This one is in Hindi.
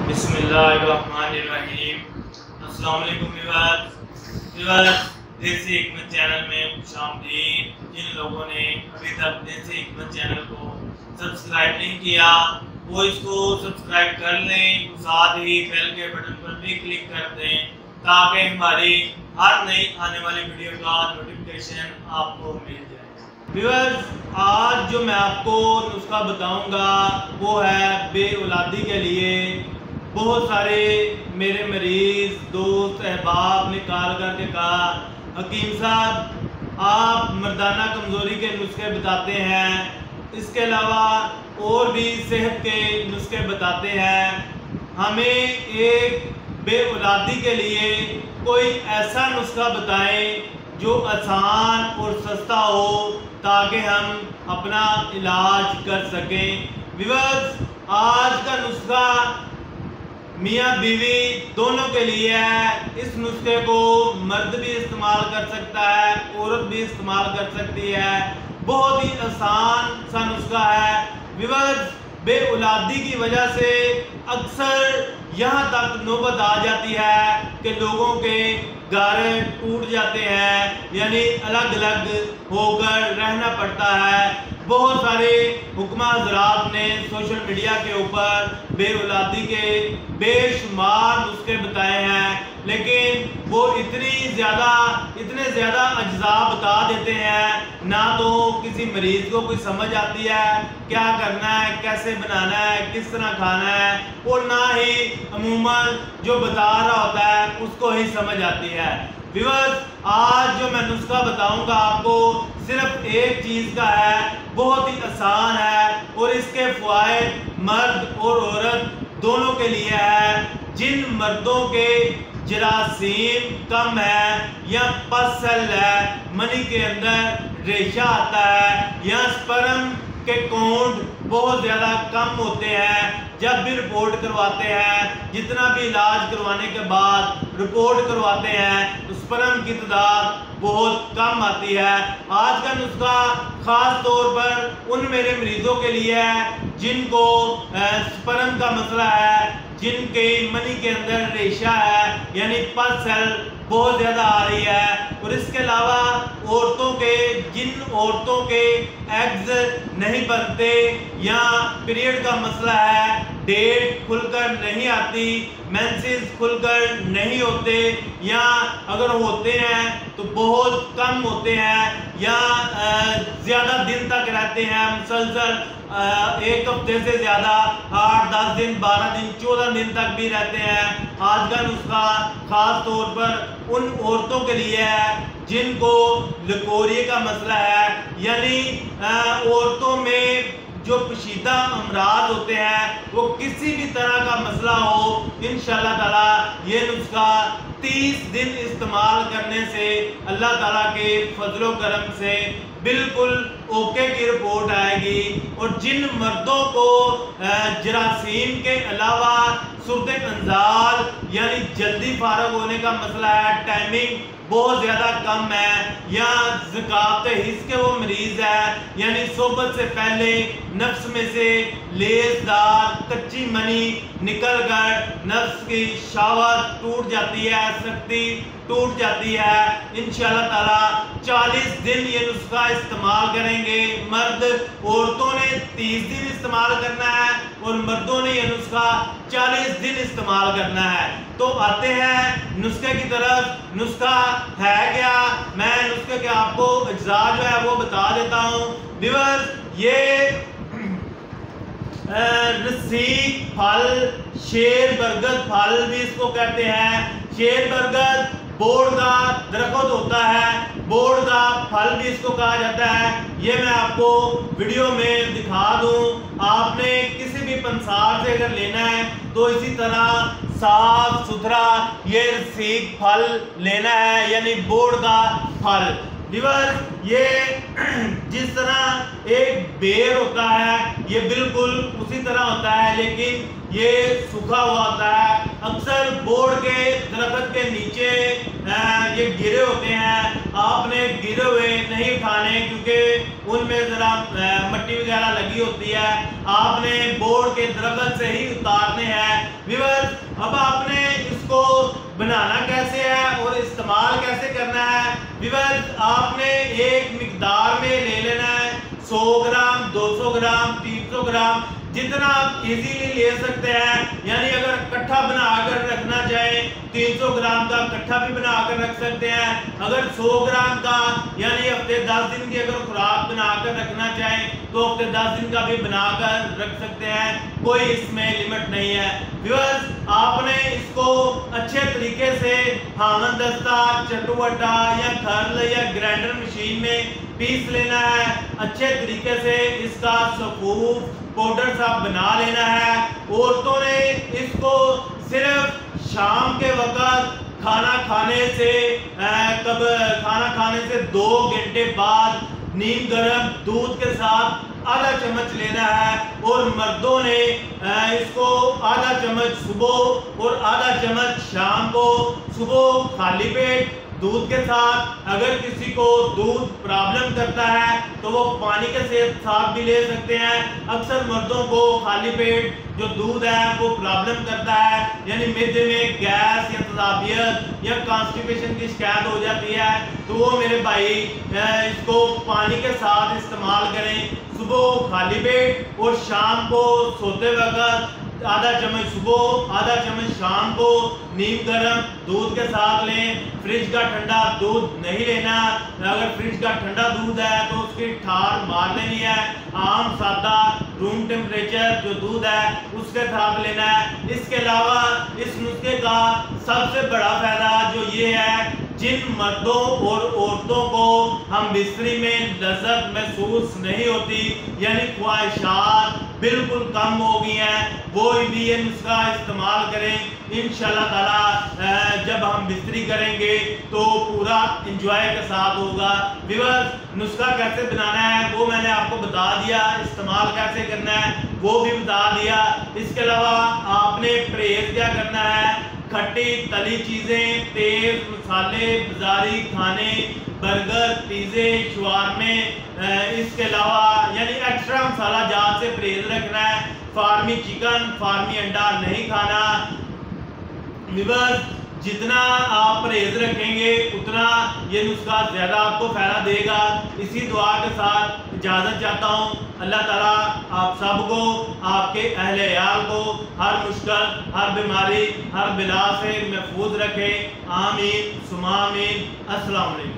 बिस्मिल्लाहिर्रहमानिर्रहीम। अस्सलाम वालेकुम व्यूअर्स, देसी हिकमत चैनल में खुशामदीद। जिन लोगों ने अभी तक देसी हिकमत चैनल को सब्सक्राइब नहीं किया वो इसको सब्सक्राइब कर लें, साथ ही बेल के बटन पर भी क्लिक कर दें ताकि हमारी हर नई आने वाली वीडियो का नोटिफिकेशन आपको मिल जाए। व्यूअर्स, आज जो मैं आपको नुस्खा बताऊंगा वो है बे औलादी के लिए। बहुत सारे मेरे मरीज दोस्त अहबाब ने कॉल करके कहा, हकीम साहब आप मर्दाना कमज़ोरी के नुस्खे बताते हैं, इसके अलावा और भी सेहत के नुस्खे बताते हैं, हमें एक बे औलादी के लिए कोई ऐसा नुस्खा बताएं जो आसान और सस्ता हो ताकि हम अपना इलाज कर सकें। व्यूअर्स, आज का नुस्खा मियाँ बीवी दोनों के लिए है। इस नुस्खे को मर्द भी इस्तेमाल कर सकता है, औरत भी इस्तेमाल कर सकती है। बहुत ही आसान सा नुस्खा है। व्यूअर्स, बे औलादी की वजह से अक्सर यहाँ तक नौबत आ जाती है कि लोगों के घर टूट जाते हैं, यानी अलग अलग होकर रहना पड़ता है। बहुत सारे हुक्मा हज़रात ने सोशल मीडिया के ऊपर बे औलादी के बेशुमार नुस्खे बताए हैं, लेकिन वो इतने ज़्यादा अज्जा बता देते हैं, ना तो किसी मरीज़ को कोई समझ आती है क्या करना है, कैसे बनाना है, किस तरह खाना है, और ना ही अमूमन जो बता रहा होता है उसको ही समझ आती है। व्यूअर्स, आज जो मैं नुस्खा बताऊंगा आपको सिर्फ एक चीज़ का है, बहुत ही आसान है और इसके फ़वाइद मर्द और औरत दोनों के लिए है। जिन मर्दों के जरासीम कम है या पसल है, मनी के अंदर रेशा आता है या स्पर्म के काउंट बहुत ज़्यादा कम होते हैं, जब भी रिपोर्ट करवाते हैं, जितना भी इलाज करवाने के बाद रिपोर्ट करवाते हैं तो स्पर्म की तादाद बहुत कम आती है। आज का नुस्खा ख़ास तौर पर उन मेरे मरीजों के लिए है जिनको स्पर्म का मसला है, जिनके मनी के अंदर रेशा है यानी पस सेल बहुत ज़्यादा आ रही है, और इसके अलावा जिन औरतों के एग्स नहीं बनते या पीरियड का मसला है, डेट खुलकर नहीं आती, मेंसेस खुलकर नहीं होते, या अगर होते हैं तो बहुत कम होते हैं या ज़्यादा दिन तक रहते हैं, मुसलसल एक हफ्ते से ज़्यादा 8, 10 दिन, 12 दिन, 14 दिन तक भी रहते हैं। आज का नुस्खा ख़ास तौर पर उन औरतों के लिए है जिनको लिकोरिया का मसला है, यानी औरतों में जो पोशीदा अमराज होते हैं वो किसी भी तरह का मसला हो, इंशाअल्लाह ताला ये नुस्खा 30 दिन इस्तेमाल करने से अल्लाह ताला के फजलो करम से बिल्कुल ओके की रिपोर्ट आएगी। और जिन मर्दों को जरासीम के अलावा सूरत अंजाल यानी जल्दी फारग होने का मसला है, टाइमिंग बहुत ज़्यादा कम है, या ज़कात हिस्स के वो मरीज़ है, यानी सोबत से पहले नफ्स में से लेसदार कच्ची मनी निकल कर नफ्स की शावत टूट जाती है, शक्ति टूट जाती है। इंशाअल्लाह ताला 40 दिन ये नुस्खा इस्तेमाल करेंगे। मर्द औरतों ने 30 दिन इस्तेमाल करना है और मर्दों ने ये नुस्खा 40 दिन इस्तेमाल करना है। तो आते हैं नुस्खे की तरफ। नुस्खा है क्या, मैं नुस्खे के आपको अज्जा जो है वो बता देता हूँ। व्यूअर्स, ये रसीक फल, शेर बरगद फल भी इसको कहते हैं। शेर बरगद बोर्ड का दरख्त होता है, बोर्ड का फल भी इसको कहा जाता है। ये मैं आपको वीडियो में दिखा दूं। आपने किसी भी पंसार से अगर लेना है तो इसी तरह साफ सुथरा ये रसीक फल लेना है, यानी बोर्ड का फल। व्यूअर्स, ये जिस तरह एक बेर होता है ये बिल्कुल उसी तरह होता है, लेकिन ये सूखा हुआ होता है। अक्सर बोर्ड के दरख्त के नीचे ये गिरे होते हैं, आपने गिरे हुए नहीं उठाने क्योंकि उनमें ज़रा मट्टी वगैरह लगी होती है, आपने बोर्ड के दरख्त से ही उतारने हैं। व्यूअर्स, व्यूअर्स आपने एक मिकदार में ले लेना है 100 ग्राम, 200 ग्राम, 300 ग्राम, जितना आप इजीली ले सकते हैं। यानी अगर कट्ठा बनाकर रखना चाहें 300 ग्राम का कट्ठा भी बनाकर रख सकते हैं। अगर 100 ग्राम का यानी हफ्ते 10 दिन की अगर खुराक बनाकर रखना चाहें तो हफ्ते 10 दिन का भी बनाकर रख सकते हैं, कोई इसमें लिमिट नहीं है। व्यूअर्स आपने इसको अच्छे तरीके से हामन दस्ता, चटुवटा या खरल या ग्राइंडर मशीन में पीस लेना है। अच्छे तरीके से इसका सफूफ पाउडर सा बना लेना है। औरतों ने इसको सिर्फ शाम के वक्त खाना खाने से 2 घंटे बाद नीम गर्म दूध के साथ आधा चम्मच लेना है। और मर्दों ने इसको आधा चम्मच सुबह और आधा चम्मच शाम को, सुबह खाली पेट दूध के साथ। अगर किसी को दूध प्रॉब्लम करता है तो वो पानी के साथ भी ले सकते हैं। अक्सर मर्दों को खाली पेट जो दूध है वो प्रॉब्लम करता है, यानी मिर्दे में गैस या तजाबियत या कॉन्स्टिपेशन की शिकायत हो जाती है, तो वो मेरे भाई इसको पानी के साथ इस्तेमाल करें। सुबह खाली पेट और शाम को सोते वक्त आधा चम्मच सुबह, आधा चम्मच शाम को नीम गर्म दूध के साथ लें। फ्रिज का ठंडा दूध नहीं लेना। अगर फ्रिज का ठंडा दूध है तो उसकी ठार मार लेनी है। आम सादा रूम टेम्परेचर जो दूध है उसके साथ लेना है। इसके अलावा इस नुस्खे का सबसे बड़ा फायदा जो ये है, जिन मर्दों और औरतों को हम बिस्तरी में लज़्ज़त महसूस नहीं होती, यानी ख्वाहिशात बिल्कुल कम हो गई हैं, वो भी ये नुस्खा इस्तेमाल करें। इंशाल्लाह ताला जब हम बिस्तरी करेंगे तो पूरा इंजॉय के साथ होगा। व्यूअर्स नुस्खा कैसे बनाना है वो मैंने आपको बता दिया, इस्तेमाल कैसे करना है वो भी बता दिया। इसके अलावा आपने परहेज क्या करना है, खट्टी तली चीज़ें, तेल मसाले, बाजारी खाने, बर्गर, पिज़्ज़े, शवारमे, इसके अलावा यानी एक्स्ट्रा मसाला जात से परहेज रखना है। फार्मी चिकन, फार्मी अंडा नहीं खाना। व्यूअर्स जितना आप परहेज रखेंगे उतना ये नुस्खा ज़्यादा आपको फ़ायदा देगा। इसी दुआ के साथ इजाज़त चाहता हूँ। अल्लाह ताला आप सबको, आपके अहले याल को हर मुश्किल, हर बीमारी, हर बिला से महफूज रखे। आमीन सुमा आमीन। अस्सलाम वालेकुम।